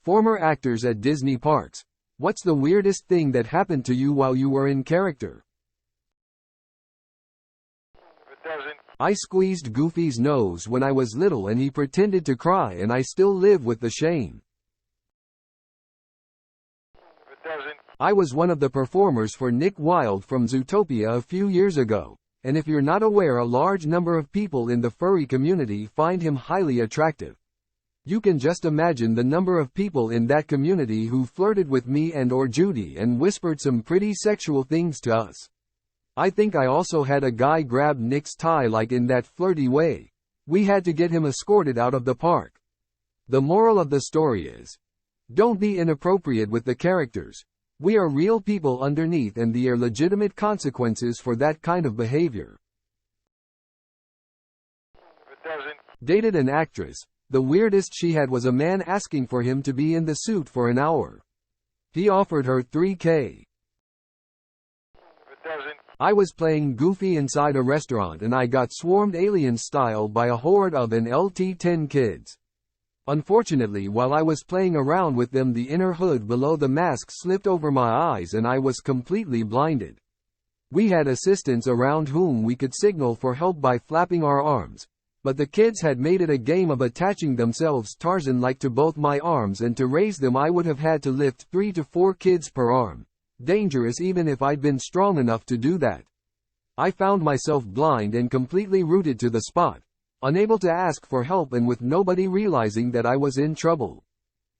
Former actors at Disney parks. What's the weirdest thing that happened to you while you were in character? I squeezed Goofy's nose when I was little and he pretended to cry and I still live with the shame. I was one of the performers for Nick Wilde from Zootopia a few years ago, and if you're not aware, a large number of people in the furry community find him highly attractive. You can just imagine the number of people in that community who flirted with me and or Judy and whispered some pretty sexual things to us. I think I also had a guy grab Nick's tie like in that flirty way. We had to get him escorted out of the park. The moral of the story is, don't be inappropriate with the characters. We are real people underneath and there are legitimate consequences for that kind of behavior. Dated an actress. The weirdest she had was a man asking for him to be in the suit for an hour. He offered her $3,000. I was playing Goofy inside a restaurant and I got swarmed alien style by a horde of an LT-10 kids. Unfortunately, while I was playing around with them, the inner hood below the mask slipped over my eyes and I was completely blinded. We had assistants around whom we could signal for help by flapping our arms, but the kids had made it a game of attaching themselves Tarzan-like to both my arms, and to raise them I would have had to lift 3 to 4 kids per arm. Dangerous even if I'd been strong enough to do that. I found myself blind and completely rooted to the spot, unable to ask for help and with nobody realizing that I was in trouble.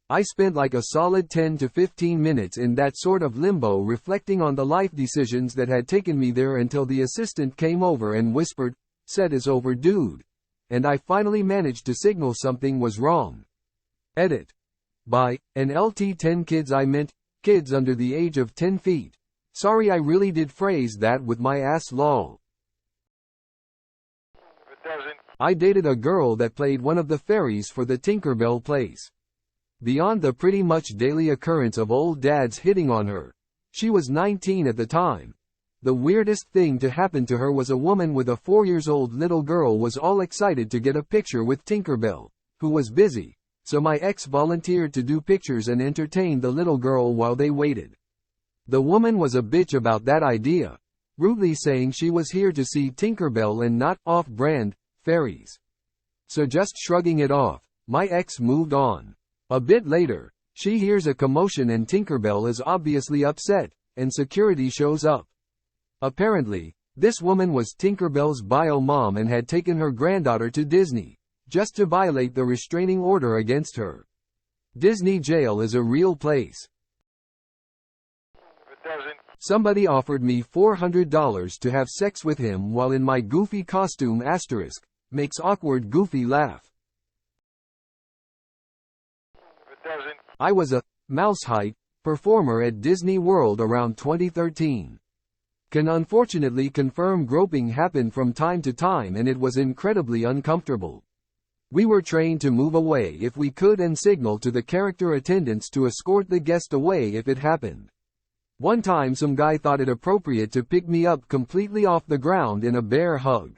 I spent like a solid 10 to 15 minutes in that sort of limbo, reflecting on the life decisions that had taken me there, until the assistant came over and whispered, "Set is over, dude." And I finally managed to signal something was wrong. Edit. By an LT-10 kids I meant kids under the age of 10 feet. Sorry, I really did phrase that with my ass, lol. I dated a girl that played one of the fairies for the Tinkerbell place. Beyond the pretty much daily occurrence of old dads hitting on her, she was 19 at the time. The weirdest thing to happen to her was a woman with a 4-year-old little girl was all excited to get a picture with Tinkerbell, who was busy, so my ex volunteered to do pictures and entertain the little girl while they waited. The woman was a bitch about that idea, rudely saying she was here to see Tinkerbell and not off-brand fairies. So just shrugging it off, my ex moved on. A bit later, she hears a commotion and Tinkerbell is obviously upset, and security shows up. Apparently, this woman was Tinkerbell's bio mom and had taken her granddaughter to Disney, just to violate the restraining order against her. Disney jail is a real place. Somebody offered me $400 to have sex with him while in my Goofy costume *, makes awkward Goofy laugh. I was a mouse height performer at Disney World around 2013. Can unfortunately confirm groping happened from time to time and it was incredibly uncomfortable. We were trained to move away if we could and signal to the character attendants to escort the guest away if it happened. One time some guy thought it appropriate to pick me up completely off the ground in a bear hug.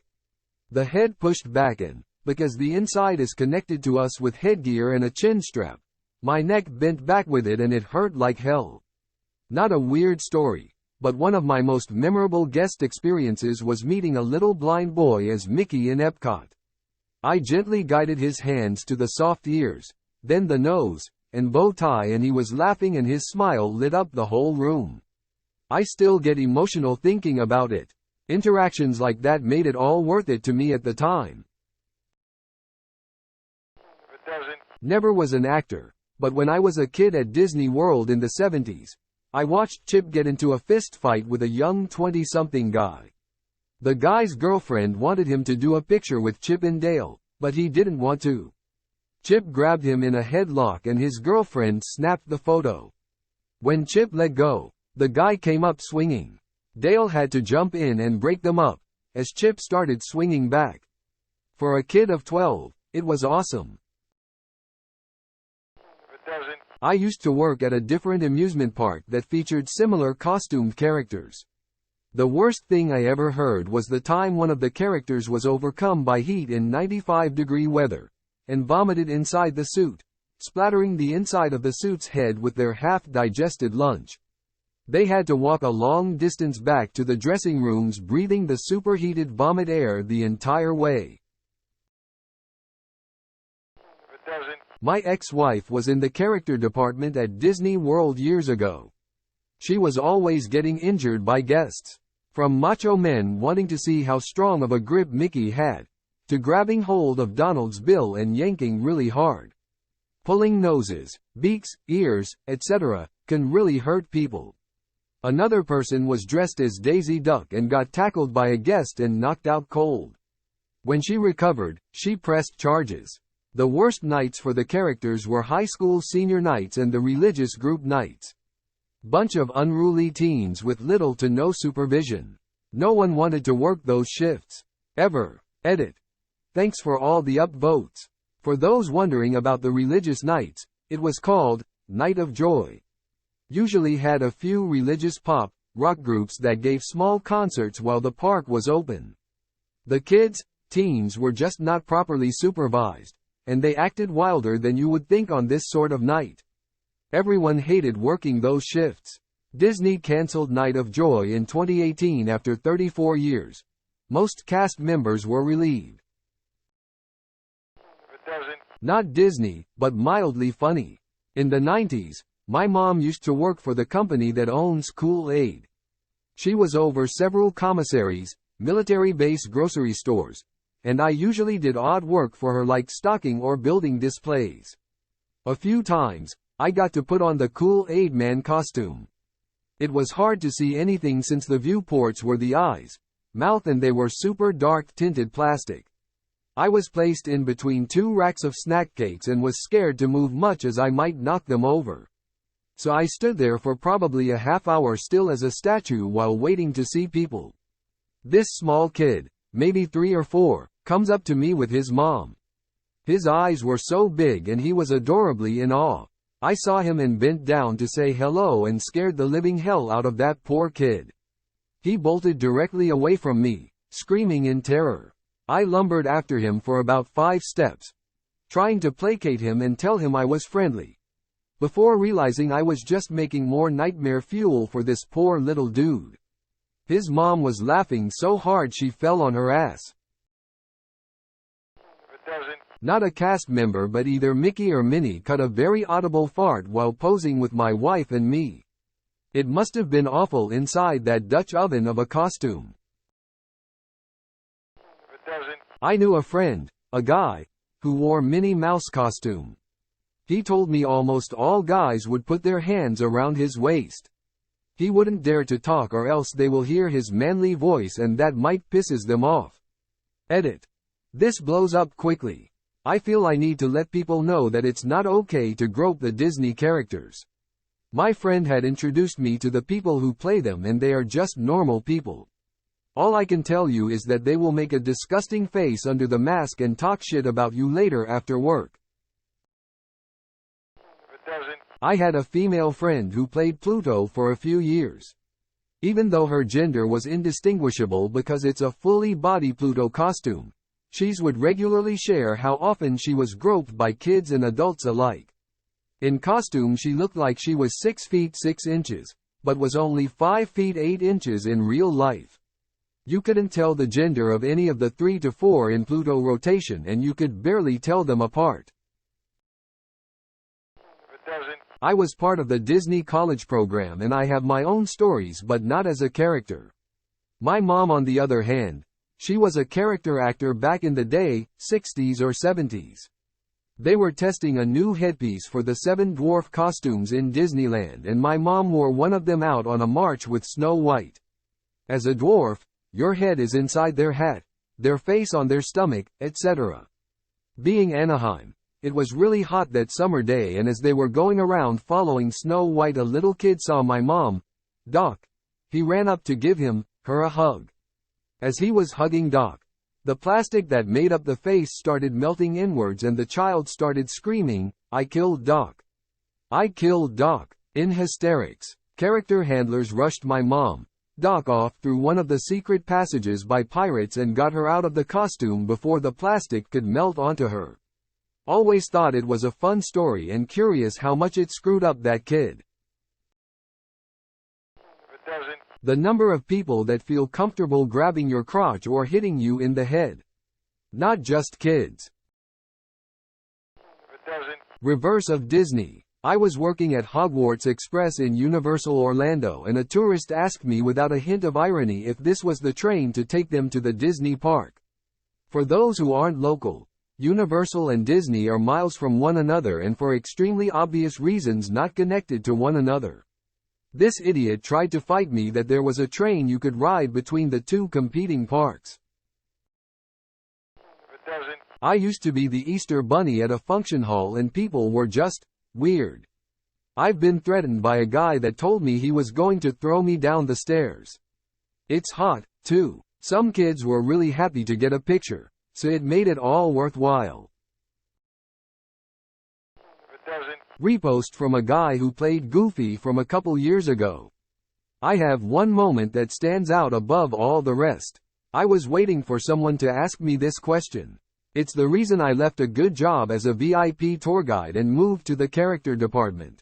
The head pushed back and, because the inside is connected to us with headgear and a chin strap, my neck bent back with it and it hurt like hell. Not a weird story, but one of my most memorable guest experiences was meeting a little blind boy as Mickey in Epcot. I gently guided his hands to the soft ears, then the nose, and bow tie, and he was laughing and his smile lit up the whole room. I still get emotional thinking about it. Interactions like that made it all worth it to me at the time. Never was an actor, but when I was a kid at Disney World in the 70s, I watched Chip get into a fist fight with a young 20-something guy. The guy's girlfriend wanted him to do a picture with Chip and Dale, but he didn't want to. Chip grabbed him in a headlock and his girlfriend snapped the photo. When Chip let go, the guy came up swinging. Dale had to jump in and break them up, as Chip started swinging back. For a kid of 12, it was awesome. I used to work at a different amusement park that featured similar costumed characters. The worst thing I ever heard was the time one of the characters was overcome by heat in 95-degree weather, and vomited inside the suit, splattering the inside of the suit's head with their half-digested lunch. They had to walk a long distance back to the dressing rooms breathing the superheated vomit air the entire way. My ex-wife was in the character department at Disney World years ago. She was always getting injured by guests. From macho men wanting to see how strong of a grip Mickey had, to grabbing hold of Donald's bill and yanking really hard. Pulling noses, beaks, ears, etc., can really hurt people. Another person was dressed as Daisy Duck and got tackled by a guest and knocked out cold. When she recovered, she pressed charges. The worst nights for the characters were high school senior nights and the religious group nights. Bunch of unruly teens with little to no supervision. No one wanted to work those shifts. Ever. Edit. Thanks for all the upvotes. For those wondering about the religious nights, it was called Night of Joy. Usually had a few religious pop, rock groups that gave small concerts while the park was open. The kids, teens were just not properly supervised, and they acted wilder than you would think on this sort of night. Everyone hated working those shifts. Disney canceled Night of Joy in 2018 after 34 years. Most cast members were relieved. Not Disney, but mildly funny. In the 90s, my mom used to work for the company that owns Kool-Aid. She was over several commissaries, military base grocery stores, and I usually did odd work for her like stocking or building displays. A few times, I got to put on the Kool-Aid Man costume. It was hard to see anything since the viewports were the eyes, mouth and they were super dark tinted plastic. I was placed in between two racks of snack cakes and was scared to move much as I might knock them over. So I stood there for probably a half hour still as a statue while waiting to see people. This small kid, maybe 3 or 4, comes up to me with his mom. His eyes were so big and he was adorably in awe. I saw him and bent down to say hello and scared the living hell out of that poor kid. He bolted directly away from me, screaming in terror. I lumbered after him for about 5 steps, trying to placate him and tell him I was friendly, before realizing I was just making more nightmare fuel for this poor little dude. His mom was laughing so hard she fell on her ass. Not a cast member but either Mickey or Minnie cut a very audible fart while posing with my wife and me. It must have been awful inside that Dutch oven of a costume. I knew a friend, a guy, who wore Minnie Mouse costume. He told me almost all guys would put their hands around his waist. He wouldn't dare to talk or else they will hear his manly voice and that might pisses them off. Edit. This blows up quickly. I feel I need to let people know that it's not okay to grope the Disney characters. My friend had introduced me to the people who play them and they are just normal people. All I can tell you is that they will make a disgusting face under the mask and talk shit about you later after work. I had a female friend who played Pluto for a few years. Even though her gender was indistinguishable because it's a fully body Pluto costume, she would regularly share how often she was groped by kids and adults alike. In costume she looked like she was 6 feet 6 inches, but was only 5 feet 8 inches in real life. You couldn't tell the gender of any of the 3 to 4 in Pluto rotation and you could barely tell them apart. I was part of the Disney College program and I have my own stories but not as a character. My mom on the other hand, she was a character actor back in the day, 60s or 70s. They were testing a new headpiece for the 7 dwarf costumes in Disneyland and my mom wore one of them out on a march with Snow White. As a dwarf, your head is inside their hat, their face on their stomach, etc. Being Anaheim, it was really hot that summer day and as they were going around following Snow White a little kid saw my mom, Doc. He ran up to give her a hug. As he was hugging Doc, the plastic that made up the face started melting inwards and the child started screaming, "I killed Doc. I killed Doc." In hysterics, character handlers rushed my mom, Doc off through one of the secret passages by pirates and got her out of the costume before the plastic could melt onto her. Always thought it was a fun story and curious how much it screwed up that kid. It doesn't. The number of people that feel comfortable grabbing your crotch or hitting you in the head. Not just kids. It doesn't. Reverse of Disney. I was working at Hogwarts Express in Universal Orlando and a tourist asked me without a hint of irony if this was the train to take them to the Disney park. For those who aren't local, Universal and Disney are miles from one another and for extremely obvious reasons not connected to one another. This idiot tried to fight me that there was a train you could ride between the two competing parks. It doesn't. I used to be the Easter Bunny at a function hall and people were just weird. I've been threatened by a guy that told me he was going to throw me down the stairs. It's hot, too. Some kids were really happy to get a picture, so it made it all worthwhile. It doesn't. Repost from a guy who played Goofy from a couple years ago. I have one moment that stands out above all the rest. I was waiting for someone to ask me this question. It's the reason I left a good job as a VIP tour guide and moved to the character department.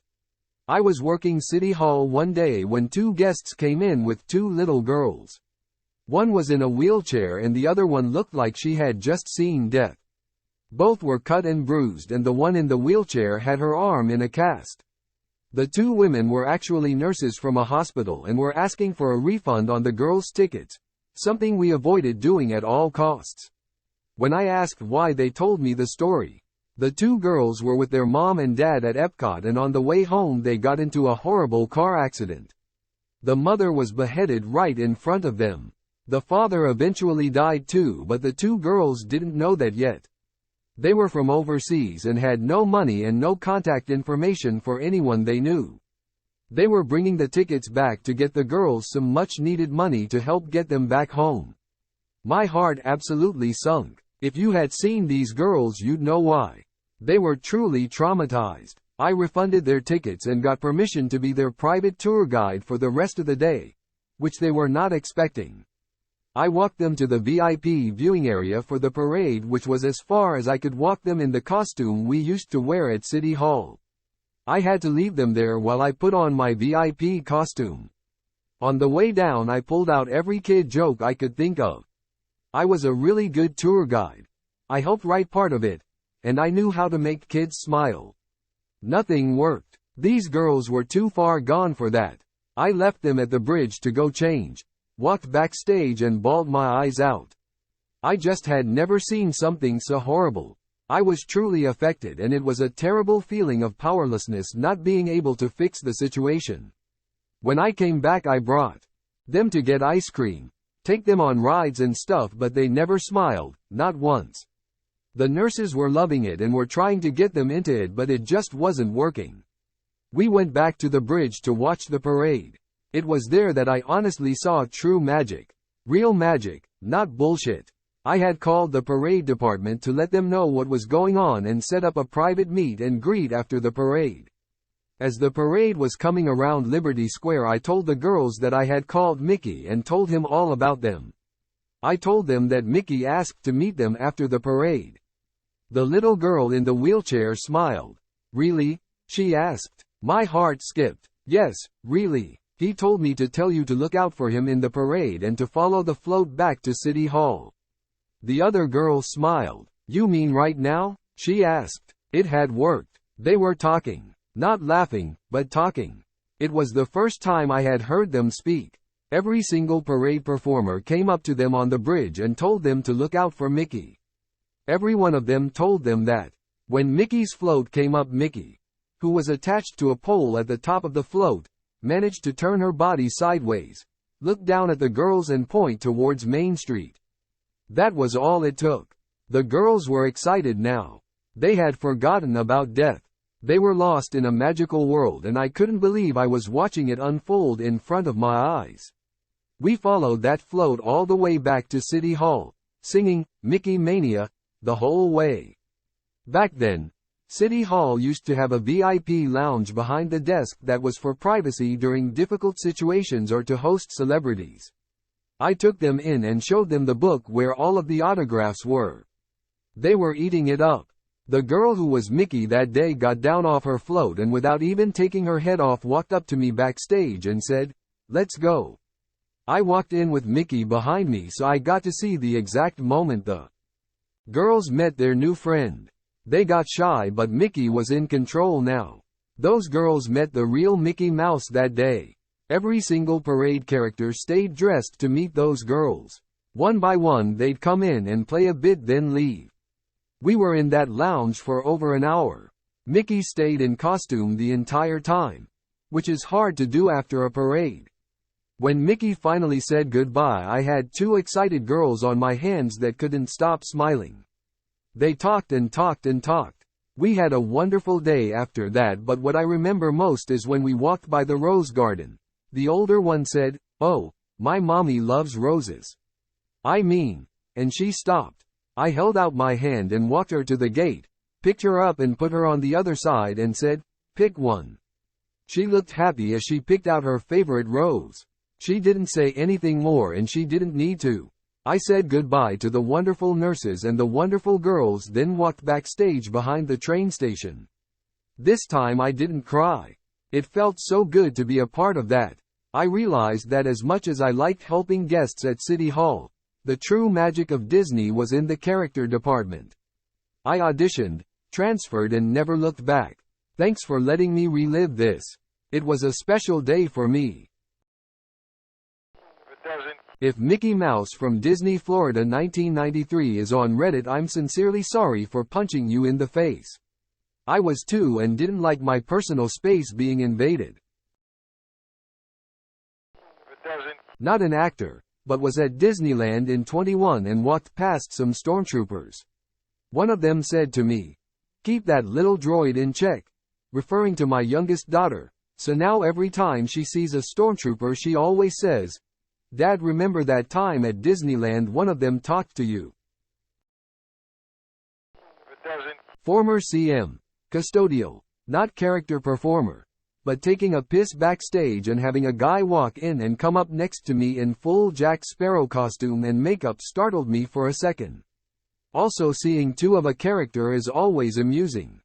I was working City Hall one day when two guests came in with two little girls. One was in a wheelchair and the other one looked like she had just seen death. Both were cut and bruised and the one in the wheelchair had her arm in a cast. The two women were actually nurses from a hospital and were asking for a refund on the girls' tickets, something we avoided doing at all costs. When I asked why, they told me the story. The two girls were with their mom and dad at Epcot and on the way home they got into a horrible car accident. The mother was beheaded right in front of them. The father eventually died too, but the two girls didn't know that yet. They were from overseas and had no money and no contact information for anyone they knew. They were bringing the tickets back to get the girls some much needed money to help get them back home. My heart absolutely sunk. If you had seen these girls you'd know why. They were truly traumatized. I refunded their tickets and got permission to be their private tour guide for the rest of the day, which they were not expecting. I walked them to the VIP viewing area for the parade, which was as far as I could walk them in the costume we used to wear at City Hall. I had to leave them there while I put on my VIP costume. On the way down I pulled out every kid joke I could think of. I was a really good tour guide. I helped write part of it, and I knew how to make kids smile. Nothing worked. These girls were too far gone for that. I left them at the bridge to go change, walked backstage and bawled my eyes out. I just had never seen something so horrible. I was truly affected and it was a terrible feeling of powerlessness not being able to fix the situation. When I came back I brought them to get ice cream, take them on rides and stuff, but they never smiled, not once. The nurses were loving it and were trying to get them into it, but it just wasn't working. We went back to the bridge to watch the parade. It was there that I honestly saw true magic. Real magic, not bullshit. I had called the parade department to let them know what was going on and set up a private meet and greet after the parade. As the parade was coming around Liberty Square, I told the girls that I had called Mickey and told him all about them. I told them that Mickey asked to meet them after the parade. The little girl in the wheelchair smiled. "Really?" she asked. My heart skipped. "Yes, really. He told me to tell you to look out for him in the parade and to follow the float back to City Hall." The other girl smiled. "You mean right now?" she asked. It had worked. They were talking. Not laughing, but talking. It was the first time I had heard them speak. Every single parade performer came up to them on the bridge and told them to look out for Mickey. Every one of them told them that. When Mickey's float came up, Mickey, who was attached to a pole at the top of the float, managed to turn her body sideways, look down at the girls and point towards Main Street. That was all it took. The girls were excited now. They had forgotten about death. They were lost in a magical world and I couldn't believe I was watching it unfold in front of my eyes. We followed that float all the way back to City Hall, singing Mickey Mania the whole way. Back then, City Hall used to have a VIP lounge behind the desk that was for privacy during difficult situations or to host celebrities. I took them in and showed them the book where all of the autographs were. They were eating it up. The girl who was Mickey that day got down off her float and without even taking her head off walked up to me backstage and said, "Let's go." I walked in with Mickey behind me so I got to see the exact moment the girls met their new friend. They got shy but Mickey was in control now. Those girls met the real Mickey Mouse that day. Every single parade character stayed dressed to meet those girls. One by one they'd come in and play a bit then leave. We were in that lounge for over an hour. Mickey stayed in costume the entire time, which is hard to do after a parade. When Mickey finally said goodbye, I had two excited girls on my hands that couldn't stop smiling. They talked and talked and talked. We had a wonderful day after that, but what I remember most is when we walked by the rose garden. The older one said, "Oh, my mommy loves roses. I mean," and she stopped. I held out my hand and walked her to the gate, picked her up and put her on the other side and said, "Pick one." She looked happy as she picked out her favorite rose. She didn't say anything more and she didn't need to. I said goodbye to the wonderful nurses and the wonderful girls, then walked backstage behind the train station. This time I didn't cry. It felt so good to be a part of that. I realized that as much as I liked helping guests at City Hall, the true magic of Disney was in the character department. I auditioned, transferred and never looked back. Thanks for letting me relive this. It was a special day for me. If it doesn't, If Mickey Mouse from Disney Florida 1993 is on Reddit, I'm sincerely sorry for punching you in the face. I was 2 and didn't like my personal space being invaded. if it doesn't, Not an actor, but was at Disneyland in 21 and walked past some stormtroopers. One of them said to me, "Keep that little droid in check," referring to my youngest daughter. So now every time she sees a stormtrooper she always says, "Dad, remember that time at Disneyland one of them talked to you?" if it doesn't, Former CM. Custodial. Not character performer. But taking a piss backstage and having a guy walk in and come up next to me in full Jack Sparrow costume and makeup startled me for a second. Also, seeing 2 of a character is always amusing.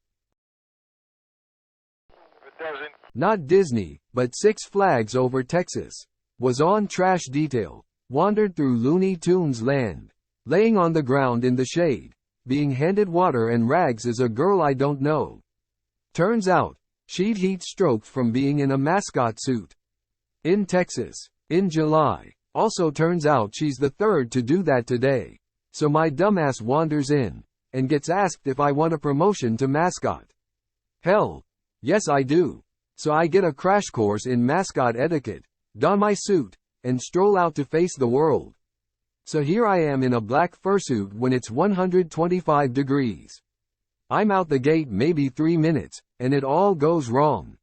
if it doesn't, Not Disney, but Six Flags Over Texas. Was on trash detail. Wandered through Looney Tunes land. Laying on the ground in the shade. Being handed water and rags is a girl I don't know. Turns out, she'd heat stroked from being in a mascot suit. In Texas. In July. Also turns out she's the third to do that today. So my dumbass wanders in, and gets asked if I want a promotion to mascot. Hell, yes I do. So I get a crash course in mascot etiquette, don my suit, and stroll out to face the world. So here I am in a black fursuit when it's 125 degrees. I'm out the gate maybe 3 minutes, and it all goes wrong.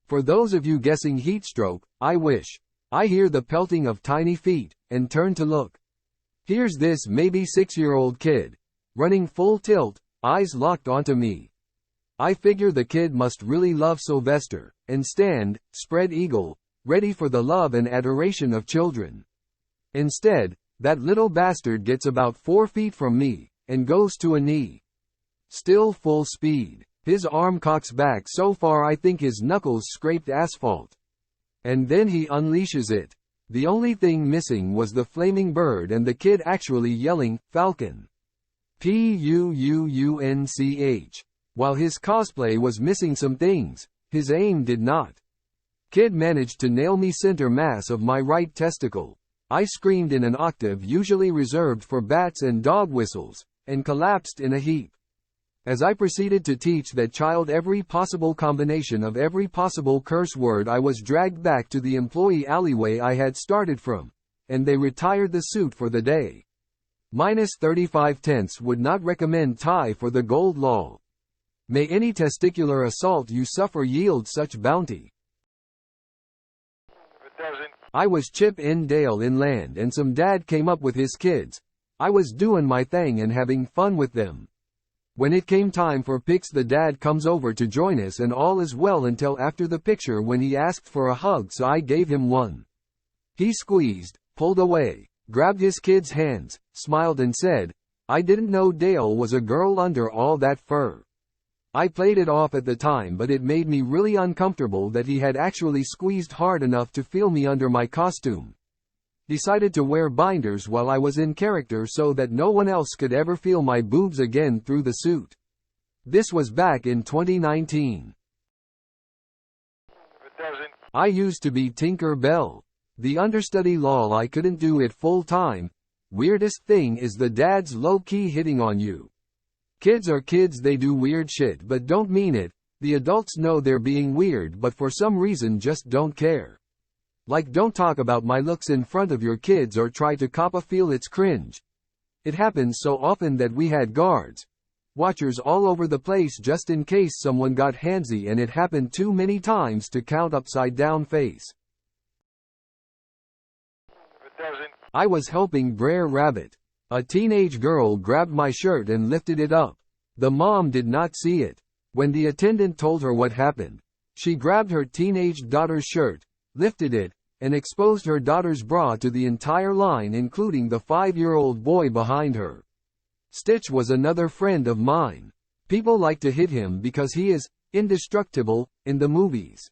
For those of you guessing heat stroke, I wish. I hear the pelting of tiny feet, and turn to look. Here's this maybe 6-year-old kid, running full tilt, eyes locked onto me. I figure the kid must really love Sylvester, and stand, spread eagle, ready for the love and adoration of children. Instead, that little bastard gets about 4 feet from me, and goes to a knee. Still full speed. His arm cocks back so far I think his knuckles scraped asphalt. And then he unleashes it. The only thing missing was the flaming bird and the kid actually yelling, "Falcon." P-U-U-U-N-C-H. While his cosplay was missing some things, his aim did not. Kid managed to nail me center mass of my right testicle. I screamed in an octave usually reserved for bats and dog whistles, and collapsed in a heap. As I proceeded to teach that child every possible combination of every possible curse word, I was dragged back to the employee alleyway I had started from, and they retired the suit for the day. -35 would not recommend tie for the gold law. May any testicular assault you suffer yield such bounty. if it doesn't, I was Chip 'n Dale inland and some dad came up with his kids. I was doing my thing and having fun with them. When it came time for pics, the dad comes over to join us and all is well until after the picture when he asked for a hug, so I gave him one. He squeezed, pulled away, grabbed his kid's hands, smiled and said, I didn't know Dale was a girl under all that fur. I played it off at the time, but it made me really uncomfortable that he had actually squeezed hard enough to feel me under my costume. Decided to wear binders while I was in character so that no one else could ever feel my boobs again through the suit. This was back in 2019. If it doesn't, I used to be Tinker Bell. The understudy lol, I couldn't do it full time. Weirdest thing is the dads low-key hitting on you. Kids are kids, they do weird shit but don't mean it. The adults know they're being weird but for some reason just don't care. Like, don't talk about my looks in front of your kids or try to cop a feel, it's cringe. It happens so often that we had guards, watchers all over the place just in case someone got handsy, and it happened too many times to count upside down face. if it doesn't, I was helping Brer Rabbit. A teenage girl grabbed my shirt and lifted it up. The mom did not see it. When the attendant told her what happened, she grabbed her teenage daughter's shirt, lifted it, and exposed her daughter's bra to the entire line, including the 5-year-old boy behind her. Stitch was another friend of mine. People like to hit him because he is indestructible in the movies.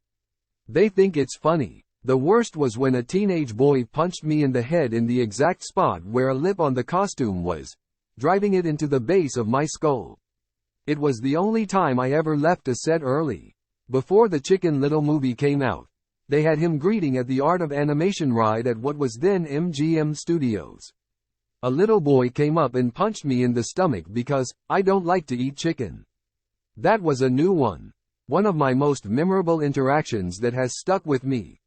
They think it's funny. The worst was when a teenage boy punched me in the head in the exact spot where a lip on the costume was, driving it into the base of my skull. It was the only time I ever left a set early. Before the Chicken Little movie came out, they had him greeting at the Art of Animation ride at what was then MGM Studios. A little boy came up and punched me in the stomach because I don't like to eat chicken. That was a new one. One of my most memorable interactions that has stuck with me.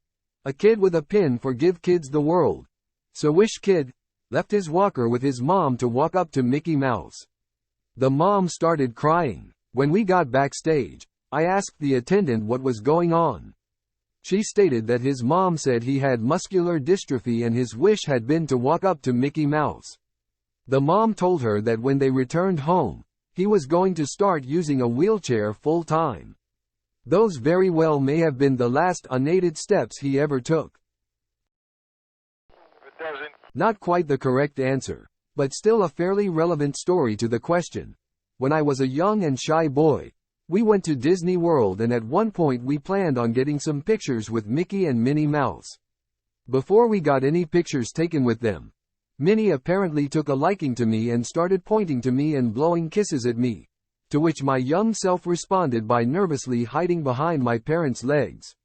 A kid with a pin for Give Kids the World. So-ish kid left his walker with his mom to walk up to Mickey Mouse. The mom started crying. When we got backstage, I asked the attendant what was going on. She stated that his mom said he had muscular dystrophy and his wish had been to walk up to Mickey Mouse. The mom told her that when they returned home, he was going to start using a wheelchair full time. Those very well may have been the last unaided steps he ever took. if it doesn't, Not quite the correct answer, but still a fairly relevant story to the question. When I was a young and shy boy, we went to Disney World, and at one point we planned on getting some pictures with Mickey and Minnie Mouse. Before we got any pictures taken with them, Minnie apparently took a liking to me and started pointing to me and blowing kisses at me, to which my young self responded by nervously hiding behind my parents' legs.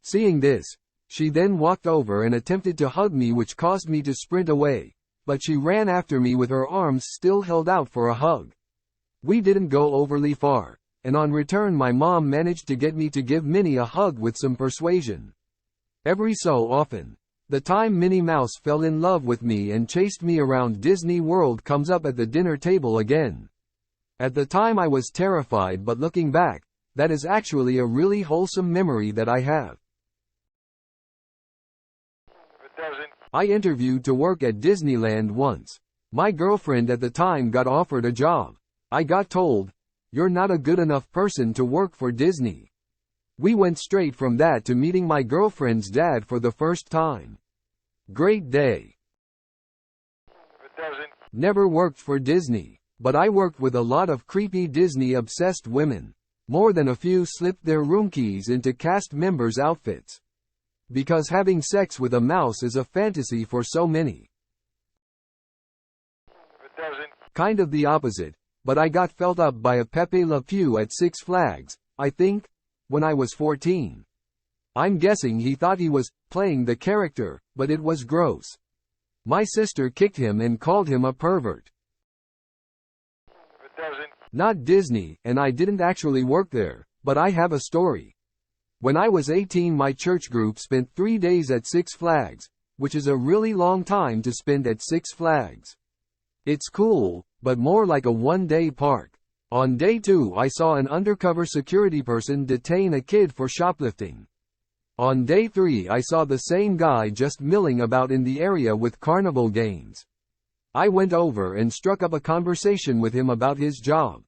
Seeing this, she then walked over and attempted to hug me, which caused me to sprint away, but she ran after me with her arms still held out for a hug. We didn't go overly far, and on return my mom managed to get me to give Minnie a hug with some persuasion. Every so often, the time Minnie Mouse fell in love with me and chased me around Disney World comes up at the dinner table again. At the time I was terrified, but looking back, that is actually a really wholesome memory that I have. if it doesn't, I interviewed to work at Disneyland once. My girlfriend at the time got offered a job. I got told, "You're not a good enough person to work for Disney." We went straight from that to meeting my girlfriend's dad for the first time. Great day. if it doesn't, Never worked for Disney, but I worked with a lot of creepy Disney-obsessed women. More than a few slipped their room keys into cast members' outfits. Because having sex with a mouse is a fantasy for so many. if it doesn't, Kind of the opposite, but I got felt up by a Pepe Le Pew at Six Flags, I think, when I was 14. I'm guessing he thought he was playing the character, but it was gross. My sister kicked him and called him a pervert. if it doesn't, Not Disney, and I didn't actually work there, but I have a story. When I was 18, my church group spent 3 days at Six Flags, which is a really long time to spend at Six Flags. It's cool, but more like a one-day park. On day 2, I saw an undercover security person detain a kid for shoplifting. On day 3, I saw the same guy just milling about in the area with carnival games. I went over and struck up a conversation with him about his job.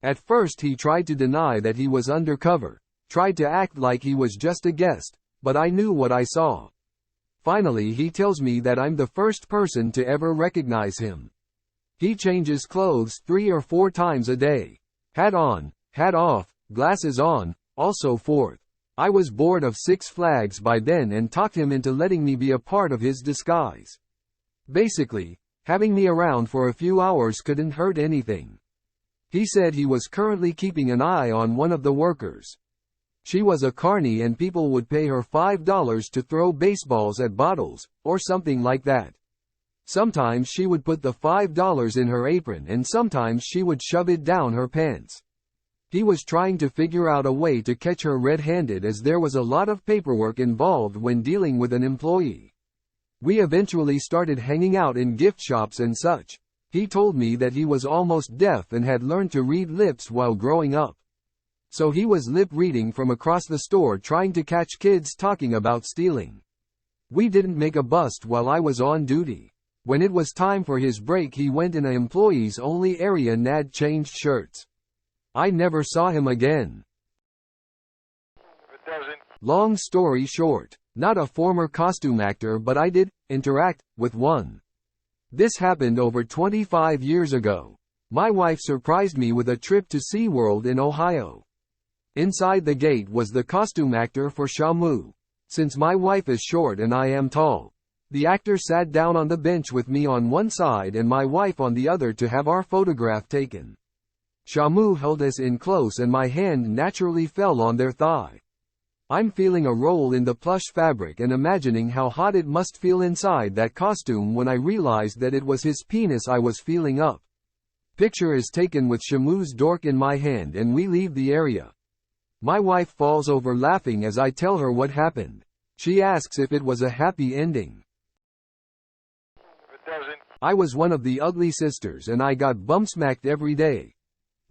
At first he tried to deny that he was undercover, tried to act like he was just a guest, but I knew what I saw. Finally he tells me that I'm the first person to ever recognize him. He changes clothes 3 or 4 times a day. Hat on, hat off, glasses on, also forth. I was bored of Six Flags by then and talked him into letting me be a part of his disguise. Basically, having me around for a few hours couldn't hurt anything. He said he was currently keeping an eye on one of the workers. She was a carny and people would pay her $5 to throw baseballs at bottles, or something like that. Sometimes she would put the $5 in her apron and sometimes she would shove it down her pants. He was trying to figure out a way to catch her red-handed as there was a lot of paperwork involved when dealing with an employee. We eventually started hanging out in gift shops and such. He told me that he was almost deaf and had learned to read lips while growing up. So he was lip reading from across the store trying to catch kids talking about stealing. We didn't make a bust while I was on duty. When it was time for his break he went in a employees only area and changed shirts. I never saw him again. If it doesn't, Long story short, not a former costume actor but I did interact with one. This happened over 25 years ago. My wife surprised me with a trip to SeaWorld in Ohio. Inside the gate was the costume actor for Shamu. Since my wife is short and I am tall, the actor sat down on the bench with me on one side and my wife on the other to have our photograph taken. Shamu held us in close and my hand naturally fell on their thigh. I'm feeling a roll in the plush fabric and imagining how hot it must feel inside that costume when I realized that it was his penis I was feeling up. Picture is taken with Shamu's dork in my hand and we leave the area. My wife falls over laughing as I tell her what happened. She asks if it was a happy ending. if it doesn't, I was one of the ugly sisters and I got bum-smacked every day.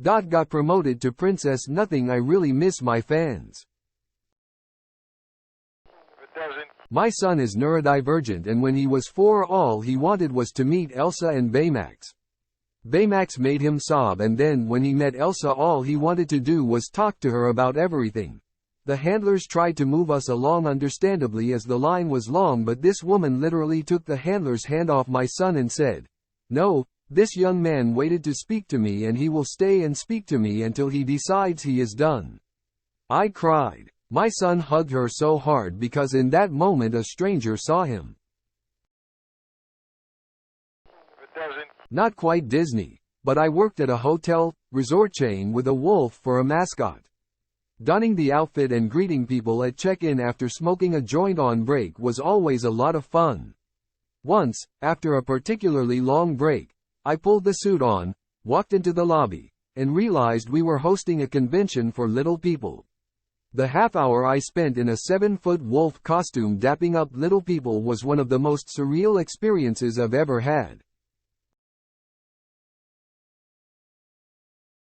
Got promoted to princess. Nothing. I really miss my fans. if it doesn't, My son is neurodivergent and when he was 4 all he wanted was to meet Elsa and Baymax. Baymax made him sob and then when he met Elsa all he wanted to do was talk to her about everything. The handlers tried to move us along understandably as the line was long but this woman literally took the handler's hand off my son and said, "No, this young man waited to speak to me and he will stay and speak to me until he decides he is done." I cried. My son hugged her so hard because in that moment a stranger saw him. if it doesn't, Not quite Disney, but I worked at a hotel, resort chain with a wolf for a mascot. Donning the outfit and greeting people at check-in after smoking a joint on break was always a lot of fun. Once, after a particularly long break, I pulled the suit on, walked into the lobby, and realized we were hosting a convention for little people. The half hour I spent in a 7-foot wolf costume dapping up little people was one of the most surreal experiences I've ever had.